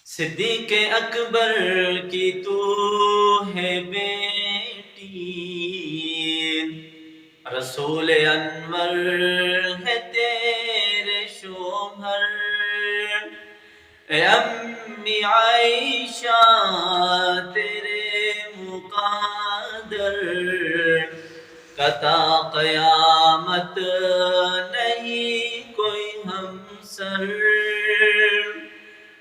صدیق اکبر کی تو ہے بیٹی، رسول انور ہے تیرے شوہر، اے امی عائشہ تیرے مقادر، قطع قیامت نہیں کوئی ہمسر،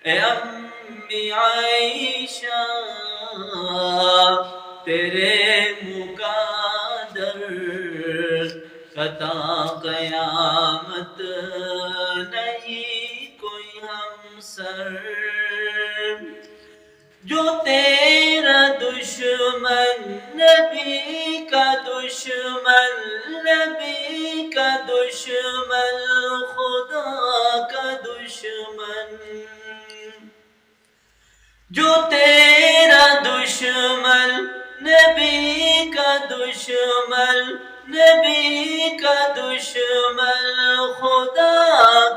اے امی عائشہ تیرے مقادر، قطع قیامت نہیں کوئی ہمسر، جو تیرا دشمن نبی کا دشمن، نبی کا دشمن، خدا کا دشمن، جو تیرا دشمن نبی کا دشمن، نبی کا دشمن، خدا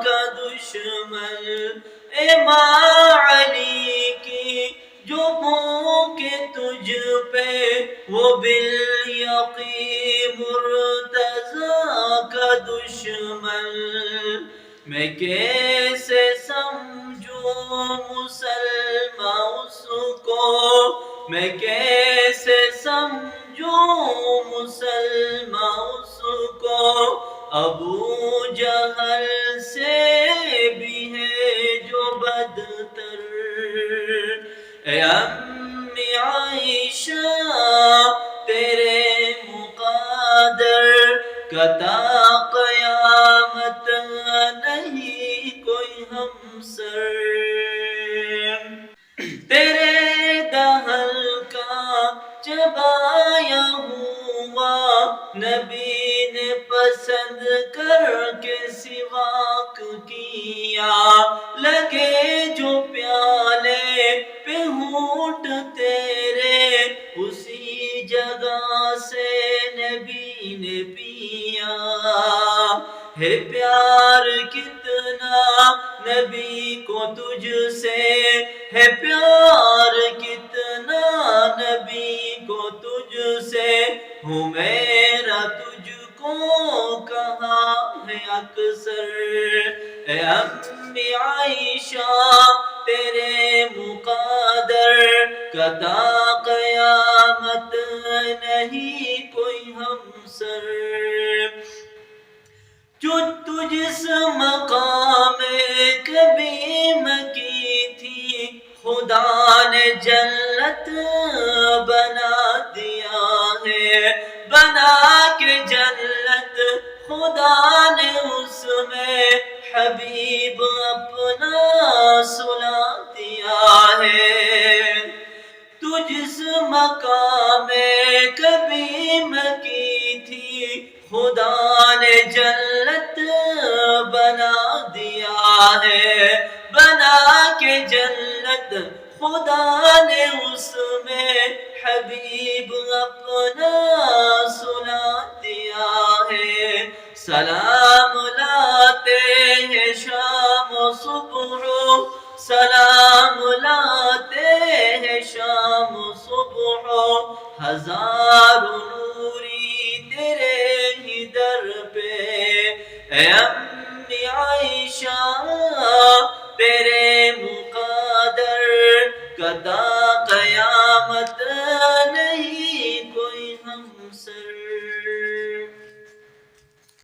کا دشمن، امام علی کی جو بھوکے تجھ پہ وہ بالیقین مرتضیٰ کا دشمن، میں کیسے سمجھوں مسلمان اس کو، میں کیسے سمجھوں مسلمان اس کو، ابو جہل سے بھی ہے جو بدتر، اے امی عائشہ تیرے مقادر، قطع قیامت نہیں کوئی ہمسر، تیرے دہل کا چبایا ہوا نبی نے پسند کر کے سواک کیا، لگے جو پیالے پہ ہونٹ تیرے اسی جگہ سے نبی نے پیا، ہے پیار کتنا نبی کو تجھ سے، ہے پیار کتنا نبی کو تجھ سے، ہوں میرا تجھ کو کہا ہے اکثر، اے امی عائشہ تیرے مقادر، قطع قیامت نہیں کوئی ہمسر، جو تجھ اس مقام کبیم کی تھی خدا نے جنت بنا دیا ہے، بنا کے جنت خدا نے اس میں حبیب اپنا سلا دیا ہے، تو جس مقام کبیم کی تھی خدا نے جنت بنا دیا ہے، بنا کے جنت خدا نے اس میں حبیب اپنا سلا دیا ہے، سلام لاتے ہیں شام و صبح، سلام لاتے ہیں شام و صبح، ہزار نوری تیرے ہی در پہ، اے امی عائشہ تیرے مقادر، قطع